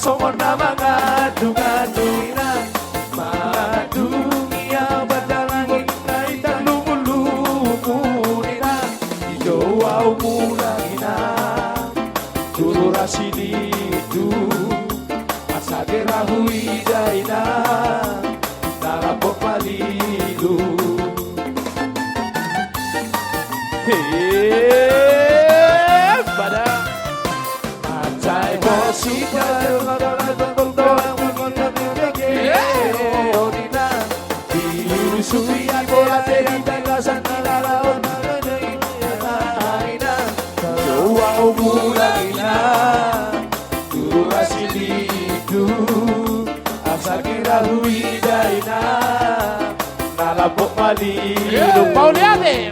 somon na mangadu-ngadu na madungi abadalangin na italumulumu na ijowaw mulagi na tururasi dito at sa gerahui day na narapok palilu. Pada Macai bosita dilusuri bola dari bangkasan nilalaon Jawa umulagina durasi lidu asa kira huidaina nalapok malilu. Pauliane